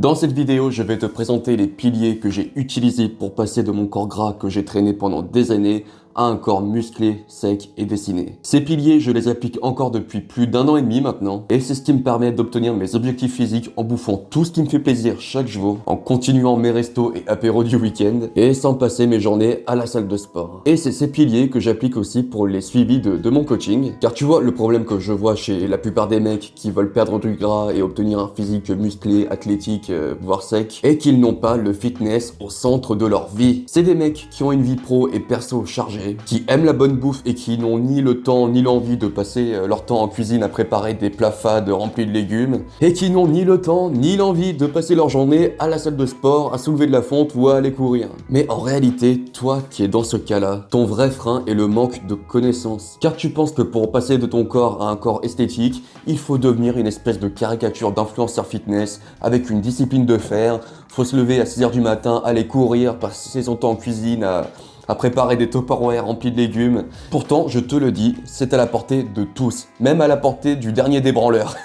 Dans cette vidéo, je vais te présenter les piliers que j'ai utilisés pour passer de mon corps gras que j'ai traîné pendant des années à un corps musclé, sec et dessiné. Ces piliers, je les applique encore depuis plus d'un an et demi maintenant, et c'est ce qui me permet d'obtenir mes objectifs physiques en bouffant tout ce qui me fait plaisir chaque jour, en continuant mes restos et apéros du week-end, et sans passer mes journées à la salle de sport. Et c'est ces piliers que j'applique aussi pour les suivis de mon coaching, car tu vois, le problème que je vois chez la plupart des mecs qui veulent perdre du gras et obtenir un physique musclé, athlétique, voire sec, est qu'ils n'ont pas le fitness au centre de leur vie. C'est des mecs qui ont une vie pro et perso chargée, qui aiment la bonne bouffe et qui n'ont ni le temps ni l'envie de passer leur temps en cuisine à préparer des plats fades remplis de légumes, et qui n'ont ni le temps ni l'envie de passer leur journée à la salle de sport, à soulever de la fonte ou à aller courir. Mais en réalité, toi qui es dans ce cas-là, ton vrai frein est le manque de connaissances. Car tu penses que pour passer de ton corps à un corps esthétique, il faut devenir une espèce de caricature d'influenceur fitness avec une discipline de fer, faut se lever à 6h du matin, aller courir, passer son temps en cuisine à préparer des Tupperware remplis de légumes. Pourtant, je te le dis, c'est à la portée de tous, même à la portée du dernier des branleurs.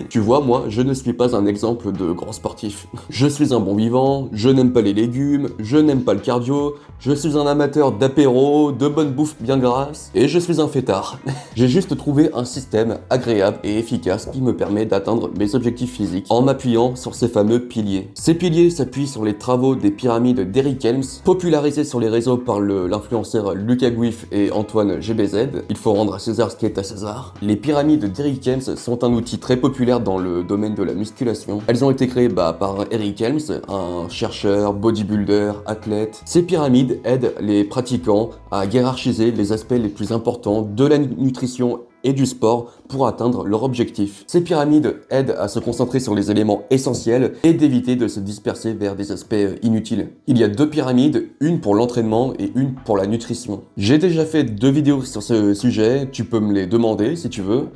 Tu vois, moi, je ne suis pas un exemple de grand sportif. Je suis un bon vivant, je n'aime pas les légumes, je n'aime pas le cardio, je suis un amateur d'apéro, de bonne bouffe bien grasse, et je suis un fêtard. J'ai juste trouvé un système agréable et efficace qui me permet d'atteindre mes objectifs physiques en m'appuyant sur ces fameux piliers. Ces piliers s'appuient sur les travaux des pyramides d'Eric Helms, popularisés sur les réseaux par l'influenceur Lucas Guif et Antoine GBZ. Il faut rendre à César ce qui est à César. Les pyramides d'Eric Helms sont un outil très populaire dans le domaine de la musculation. Elles ont été créées par Eric Helms, un chercheur, bodybuilder, athlète. Ces pyramides aident les pratiquants à hiérarchiser les aspects les plus importants de la nutrition et du sport pour atteindre leur objectif. Ces pyramides aident à se concentrer sur les éléments essentiels et d'éviter de se disperser vers des aspects inutiles. Il y a deux pyramides, une pour l'entraînement et une pour la nutrition. J'ai déjà fait 2 vidéos sur ce sujet, tu peux me les demander si tu veux,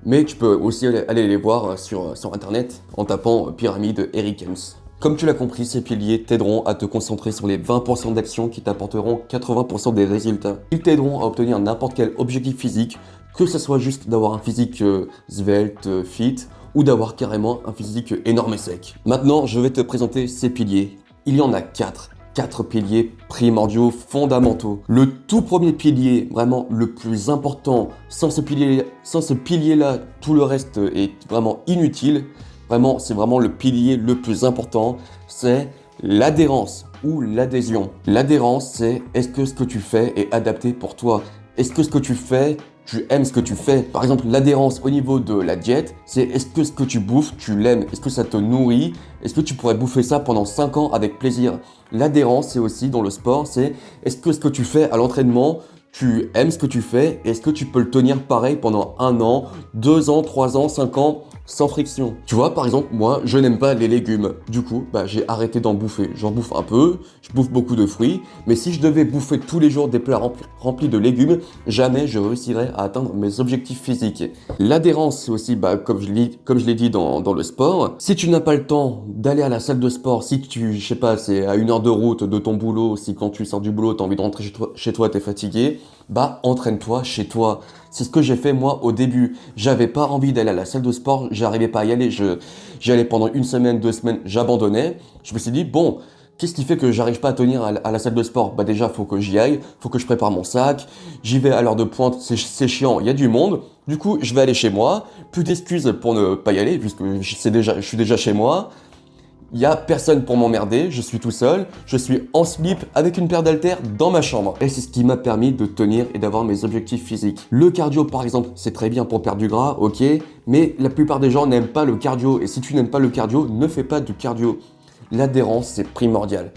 mais tu peux aussi aller les voir sur internet en tapant pyramide Eric Helms. Comme tu l'as compris, ces piliers t'aideront à te concentrer sur les 20% d'actions qui t'apporteront 80% des résultats. Ils t'aideront à obtenir n'importe quel objectif physique, que ce soit juste d'avoir un physique svelte, fit, ou d'avoir carrément un physique énorme et sec. Maintenant, je vais te présenter ces piliers. Il y en a 4. 4 piliers primordiaux, fondamentaux. Le tout premier pilier, vraiment le plus important, sans ce pilier-là, tout le reste est vraiment inutile. Vraiment, c'est vraiment le pilier le plus important, c'est l'adhérence ou l'adhésion. L'adhérence, c'est est-ce que ce que tu fais est adapté pour toi? Est-ce que ce que tu fais, tu aimes ce que tu fais? Par exemple, l'adhérence au niveau de la diète, c'est est-ce que ce que tu bouffes, tu l'aimes? Est-ce que ça te nourrit? Est-ce que tu pourrais bouffer ça pendant 5 ans avec plaisir? L'adhérence, c'est aussi dans le sport, c'est est-ce que ce que tu fais à l'entraînement, tu aimes ce que tu fais? Est-ce que tu peux le tenir pareil pendant 1 an, 2 ans, 3 ans, 5 ans? Sans friction. Tu vois, par exemple, moi, je n'aime pas les légumes. Du coup, j'ai arrêté d'en bouffer. J'en bouffe un peu, je bouffe beaucoup de fruits, mais si je devais bouffer tous les jours des plats remplis de légumes, jamais je réussirais à atteindre mes objectifs physiques. L'adhérence, c'est aussi, comme je l'ai dit dans le sport, si tu n'as pas le temps d'aller à la salle de sport, si je sais pas, c'est à 1 heure de route de ton boulot, si quand tu sors du boulot, tu as envie de rentrer chez toi, t'es fatigué, entraîne-toi chez toi. C'est ce que j'ai fait moi au début. J'avais pas envie d'aller à la salle de sport, j'arrivais pas à y aller. J'y allais pendant 1 semaine, 2 semaines, j'abandonnais. Je me suis dit, bon, qu'est-ce qui fait que j'arrive pas à tenir à la salle de sport? Déjà, faut que j'y aille, faut que je prépare mon sac. J'y vais à l'heure de pointe, c'est chiant, il y a du monde. Du coup, je vais aller chez moi. Plus d'excuses pour ne pas y aller, puisque je suis déjà chez moi. Il n'y a personne pour m'emmerder, je suis tout seul, je suis en slip avec une paire d'haltères dans ma chambre. Et c'est ce qui m'a permis de tenir et d'avoir mes objectifs physiques. Le cardio par exemple, c'est très bien pour perdre du gras, ok, mais la plupart des gens n'aiment pas le cardio. Et si tu n'aimes pas le cardio, ne fais pas du cardio. L'adhérence, c'est primordial.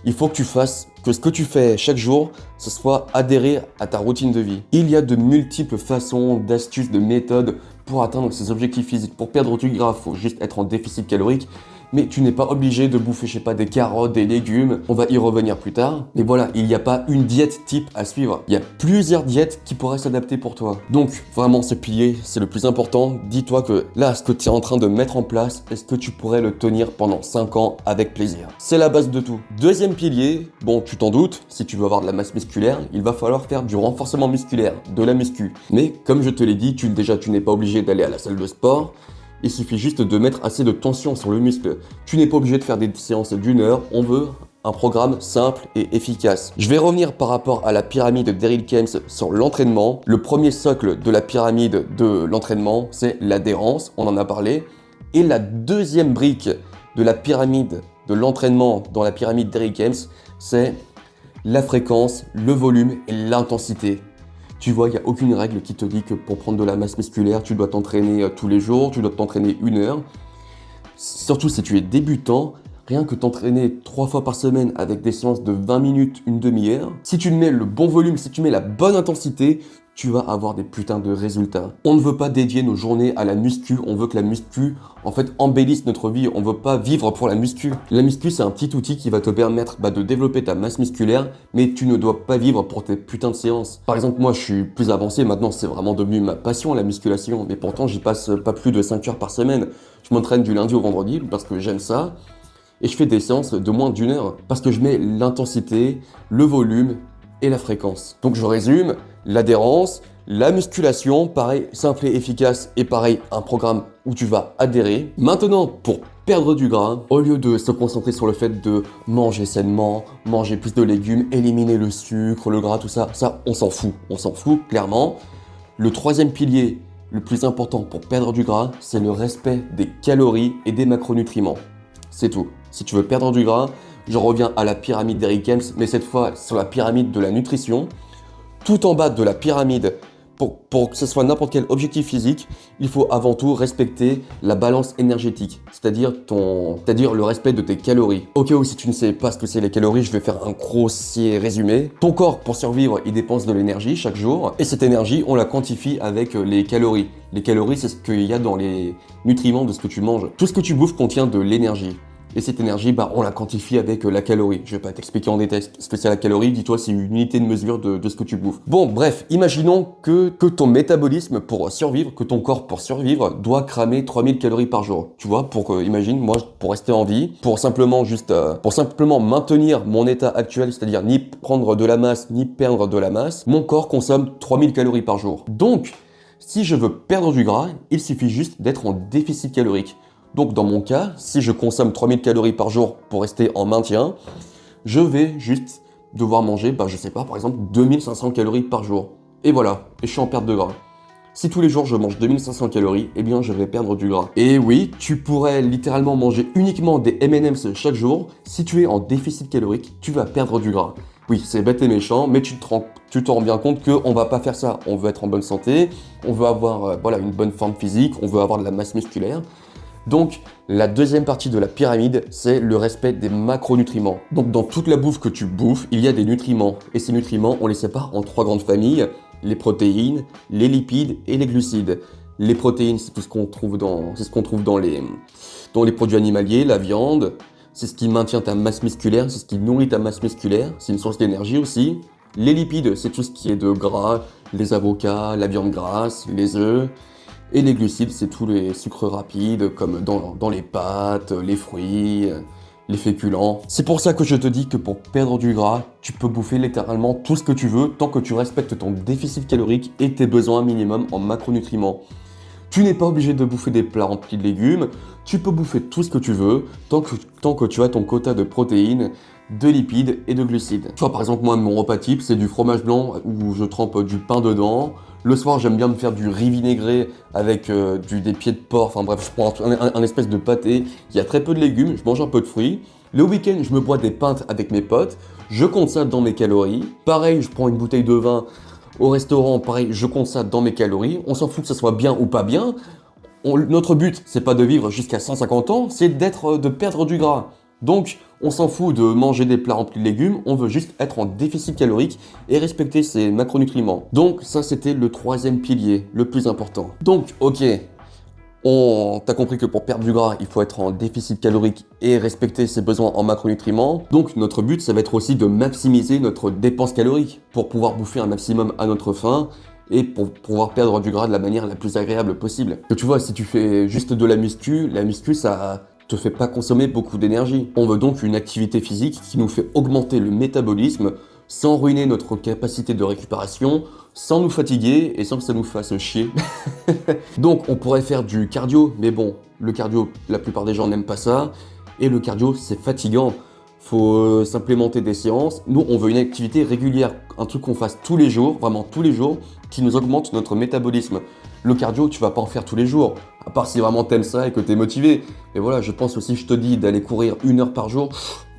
Il faut que tu fasses que ce que tu fais chaque jour, ce soit adhérer à ta routine de vie. Il y a de multiples façons, d'astuces, de méthodes pour atteindre ces objectifs physiques. Pour perdre du gras, il faut juste être en déficit calorique. Mais tu n'es pas obligé de bouffer, je sais pas, des carottes, des légumes. On va y revenir plus tard. Mais voilà, il n'y a pas une diète type à suivre. Il y a plusieurs diètes qui pourraient s'adapter pour toi. Donc, vraiment, ce pilier, c'est le plus important. Dis-toi que là, ce que tu es en train de mettre en place, est-ce que tu pourrais le tenir pendant 5 ans avec plaisir? C'est la base de tout. Deuxième pilier, bon, tu t'en doutes, si tu veux avoir de la masse musculaire, il va falloir faire du renforcement musculaire, de la muscu. Mais comme je te l'ai dit, tu n'es pas obligé d'aller à la salle de sport. Il suffit juste de mettre assez de tension sur le muscle. Tu n'es pas obligé de faire des séances d'une heure, on veut un programme simple et efficace. Je vais revenir par rapport à la pyramide d'Eric Kempf sur l'entraînement. Le premier socle de la pyramide de l'entraînement, c'est l'adhérence, on en a parlé. Et la deuxième brique de la pyramide de l'entraînement dans la pyramide d'Eric Kempf, c'est la fréquence, le volume et l'intensité. Tu vois, il n'y a aucune règle qui te dit que pour prendre de la masse musculaire, tu dois t'entraîner tous les jours, tu dois t'entraîner 1 heure. Surtout si tu es débutant, rien que t'entraîner 3 fois par semaine avec des séances de 20 minutes, une demi-heure, si tu mets le bon volume, si tu mets la bonne intensité, tu vas avoir des putains de résultats. On ne veut pas dédier nos journées à la muscu, on veut que la muscu, en fait, embellisse notre vie. On veut pas vivre pour la muscu. La muscu, c'est un petit outil qui va te permettre de développer ta masse musculaire, mais tu ne dois pas vivre pour tes putains de séances. Par exemple, moi, je suis plus avancé maintenant, c'est vraiment devenu ma passion, la musculation, mais pourtant, j'y passe pas plus de 5 heures par semaine. Je m'entraîne du lundi au vendredi parce que j'aime ça, et je fais des séances de moins d'1 heure parce que je mets l'intensité, le volume et la fréquence. Donc je résume, l'adhérence, la musculation, pareil, simple et efficace, et pareil, un programme où tu vas adhérer. Maintenant, pour perdre du gras, au lieu de se concentrer sur le fait de manger sainement, manger plus de légumes, éliminer le sucre, le gras, tout ça, on s'en fout, clairement. Le troisième pilier, le plus important pour perdre du gras, c'est le respect des calories et des macronutriments. C'est tout. Si tu veux perdre du gras, je reviens à la pyramide d'Eric Kempf, mais cette fois sur la pyramide de la nutrition. Tout en bas de la pyramide, pour que ce soit n'importe quel objectif physique, il faut avant tout respecter la balance énergétique, c'est-à-dire le respect de tes calories. Au cas où si tu ne sais pas ce que c'est les calories, je vais faire un grossier résumé. Ton corps, pour survivre, il dépense de l'énergie chaque jour, et cette énergie, on la quantifie avec les calories. Les calories, c'est ce qu'il y a dans les nutriments de ce que tu manges. Tout ce que tu bouffes contient de l'énergie. Et cette énergie, on la quantifie avec la calorie. Je vais pas t'expliquer en détail ce que c'est la calorie, dis-toi c'est une unité de mesure de ce que tu bouffes. Bon, bref, imaginons que ton métabolisme pour survivre, que ton corps pour survivre, doit cramer 3000 calories par jour. Tu vois, imagine, moi, pour rester en vie, pour simplement maintenir mon état actuel, c'est-à-dire ni prendre de la masse, ni perdre de la masse, mon corps consomme 3000 calories par jour. Donc, si je veux perdre du gras, il suffit juste d'être en déficit calorique. Donc dans mon cas, si je consomme 3000 calories par jour pour rester en maintien, je vais juste devoir manger, je sais pas, par exemple 2500 calories par jour. Et voilà, et je suis en perte de gras. Si tous les jours je mange 2500 calories, eh bien je vais perdre du gras. Et oui, tu pourrais littéralement manger uniquement des M&M's chaque jour. Si tu es en déficit calorique, tu vas perdre du gras. Oui, c'est bête et méchant, mais tu te rends bien compte qu'on va pas faire ça. On veut être en bonne santé, on veut avoir une bonne forme physique, on veut avoir de la masse musculaire. Donc, la deuxième partie de la pyramide, c'est le respect des macronutriments. Donc, dans toute la bouffe que tu bouffes, il y a des nutriments. Et ces nutriments, on les sépare en 3 grandes familles. Les protéines, les lipides et les glucides. Les protéines, c'est tout ce qu'on trouve dans les produits animaliers, la viande. C'est ce qui maintient ta masse musculaire, c'est ce qui nourrit ta masse musculaire. C'est une source d'énergie aussi. Les lipides, c'est tout ce qui est de gras, les avocats, la viande grasse, les œufs. Et les glucides, c'est tous les sucres rapides, comme dans les pâtes, les fruits, les féculents. C'est pour ça que je te dis que pour perdre du gras, tu peux bouffer littéralement tout ce que tu veux, tant que tu respectes ton déficit calorique et tes besoins minimums en macronutriments. Tu n'es pas obligé de bouffer des plats remplis de légumes, tu peux bouffer tout ce que tu veux, tant que tu as ton quota de protéines, de lipides et de glucides. Tu vois, par exemple, moi, mon repas type, c'est du fromage blanc où je trempe du pain dedans. Le soir, j'aime bien me faire du riz vinaigré avec des pieds de porc. Enfin bref, je prends un espèce de pâté. Il y a très peu de légumes, je mange un peu de fruits. Le week-end, je me bois des pintes avec mes potes. Je compte ça dans mes calories. Pareil, je prends une bouteille de vin au restaurant. Pareil, je compte ça dans mes calories. On s'en fout que ça soit bien ou pas bien. Notre but, c'est pas de vivre jusqu'à 150 ans, c'est de perdre du gras. Donc, on s'en fout de manger des plats remplis de légumes, on veut juste être en déficit calorique et respecter ses macronutriments. Donc, ça, c'était le troisième pilier, le plus important. Donc, ok, t'as compris que pour perdre du gras, il faut être en déficit calorique et respecter ses besoins en macronutriments. Donc, notre but, ça va être aussi de maximiser notre dépense calorique pour pouvoir bouffer un maximum à notre faim et pour pouvoir perdre du gras de la manière la plus agréable possible. Que tu vois, si tu fais juste de la muscu, ça te fait pas consommer beaucoup d'énergie. On veut donc une activité physique qui nous fait augmenter le métabolisme sans ruiner notre capacité de récupération, sans nous fatiguer et sans que ça nous fasse chier. Donc on pourrait faire du cardio, mais bon, le cardio, la plupart des gens n'aiment pas ça, et le cardio c'est fatigant. Faut s'implémenter des séances. Nous, on veut une activité régulière, un truc qu'on fasse tous les jours, vraiment tous les jours, qui nous augmente notre métabolisme. Le cardio, tu vas pas en faire tous les jours, à part si vraiment t'aimes ça et que t'es motivé. Mais voilà, je pense aussi, je te dis d'aller courir 1 heure par jour,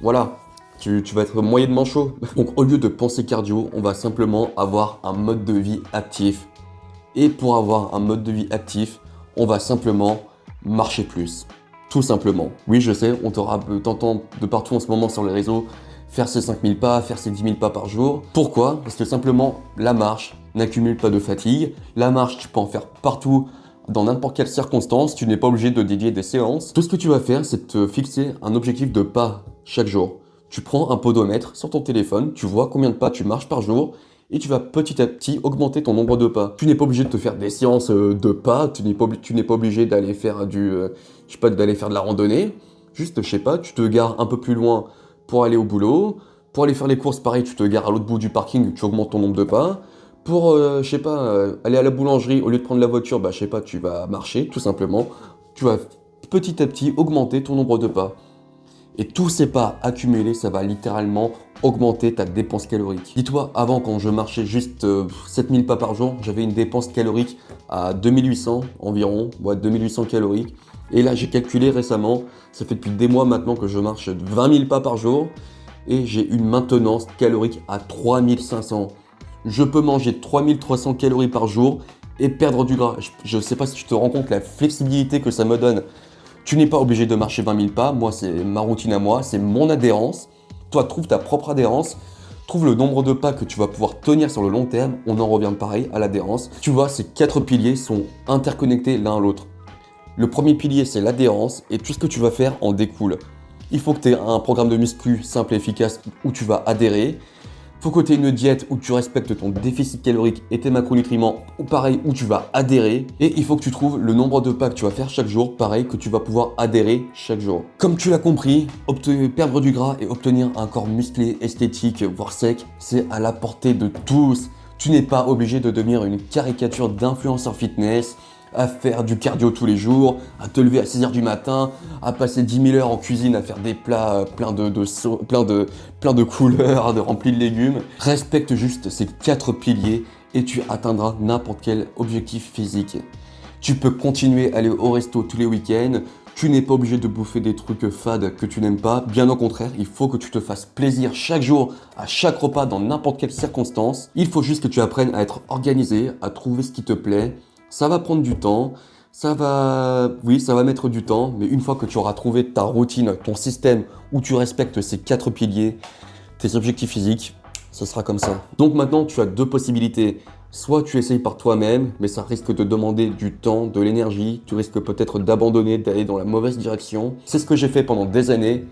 voilà, tu vas être moyennement chaud. Donc au lieu de penser cardio, on va simplement avoir un mode de vie actif. Et pour avoir un mode de vie actif, on va simplement marcher plus. Tout simplement. Oui, je sais, on t'entend de partout en ce moment sur les réseaux faire ses 5000 pas, faire ses 10 000 pas par jour. Pourquoi? Parce que simplement, la marche n'accumule pas de fatigue. La marche, tu peux en faire partout, dans n'importe quelle circonstance. Tu n'es pas obligé de dédier des séances. Tout ce que tu vas faire, c'est te fixer un objectif de pas chaque jour. Tu prends un podomètre sur ton téléphone, tu vois combien de pas tu marches par jour, et tu vas petit à petit augmenter ton nombre de pas. Tu n'es pas obligé de te faire des séances de pas, tu n'es pas obligé d'aller faire d'aller faire de la randonnée. Juste, je sais pas, tu te gares un peu plus loin pour aller au boulot. Pour aller faire les courses, pareil, tu te gares à l'autre bout du parking, tu augmentes ton nombre de pas. Pour, aller à la boulangerie, au lieu de prendre la voiture, tu vas marcher, tout simplement. Tu vas petit à petit augmenter ton nombre de pas. Et tous ces pas accumulés, ça va littéralement augmenter ta dépense calorique. Dis-toi, avant, quand je marchais juste 7000 pas par jour, j'avais une dépense calorique à 2800 environ, 2800 calories. Et là, j'ai calculé récemment, ça fait depuis des mois maintenant que je marche 20 000 pas par jour et j'ai une maintenance calorique à 3500. Je peux manger 3300 calories par jour et perdre du gras. Je ne sais pas si tu te rends compte la flexibilité que ça me donne. Tu n'es pas obligé de marcher 20 000 pas, moi c'est ma routine à moi, c'est mon adhérence. Toi, trouve ta propre adhérence, trouve le nombre de pas que tu vas pouvoir tenir sur le long terme, on en revient pareil à l'adhérence. Tu vois, ces 4 piliers sont interconnectés l'un à l'autre. Le premier pilier, c'est l'adhérence et tout ce que tu vas faire en découle. Il faut que tu aies un programme de muscu simple et efficace où tu vas adhérer. Il faut que tu aies une diète où tu respectes ton déficit calorique et tes macronutriments, ou pareil, où tu vas adhérer. Et il faut que tu trouves le nombre de pas que tu vas faire chaque jour, pareil, que tu vas pouvoir adhérer chaque jour. Comme tu l'as compris, perdre du gras et obtenir un corps musclé, esthétique, voire sec, c'est à la portée de tous. Tu n'es pas obligé de devenir une caricature d'influenceur fitness, à faire du cardio tous les jours, à te lever à 6h du matin, à passer 10 000 heures en cuisine, à faire des plats plein de couleurs, de remplis de légumes. Respecte juste ces 4 piliers et tu atteindras n'importe quel objectif physique. Tu peux continuer à aller au resto tous les week-ends, tu n'es pas obligé de bouffer des trucs fades que tu n'aimes pas, bien au contraire, il faut que tu te fasses plaisir chaque jour, à chaque repas, dans n'importe quelle circonstance. Il faut juste que tu apprennes à être organisé, à trouver ce qui te plaît. Ça va prendre du temps, ça va mettre du temps, mais une fois que tu auras trouvé ta routine, ton système où tu respectes ces 4 piliers, tes objectifs physiques, ce sera comme ça. Donc maintenant, tu as 2 possibilités. Soit tu essayes par toi-même, mais ça risque de demander du temps, de l'énergie, tu risques peut-être d'abandonner, d'aller dans la mauvaise direction. C'est ce que j'ai fait pendant des années.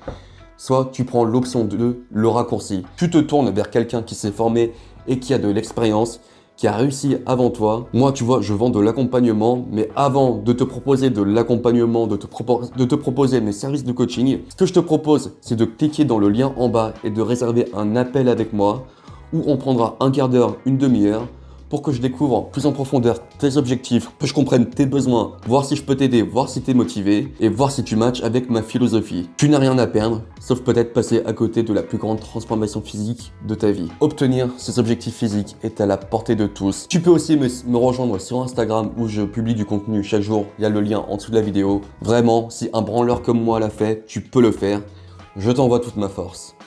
Soit tu prends l'option 2, le raccourci. Tu te tournes vers quelqu'un qui s'est formé et qui a de l'expérience, qui a réussi avant toi. Moi, tu vois, je vends de l'accompagnement, mais avant de te proposer de l'accompagnement, de te proposer mes services de coaching, ce que je te propose, c'est de cliquer dans le lien en bas et de réserver un appel avec moi, où on prendra un quart d'heure, une demi-heure, pour que je découvre plus en profondeur tes objectifs, que je comprenne tes besoins, voir si je peux t'aider, voir si tu es motivé et voir si tu matches avec ma philosophie. Tu n'as rien à perdre, sauf peut-être passer à côté de la plus grande transformation physique de ta vie. Obtenir ces objectifs physiques est à la portée de tous. Tu peux aussi me rejoindre sur Instagram où je publie du contenu chaque jour, il y a le lien en dessous de la vidéo. Vraiment, si un branleur comme moi l'a fait, tu peux le faire. Je t'envoie toute ma force.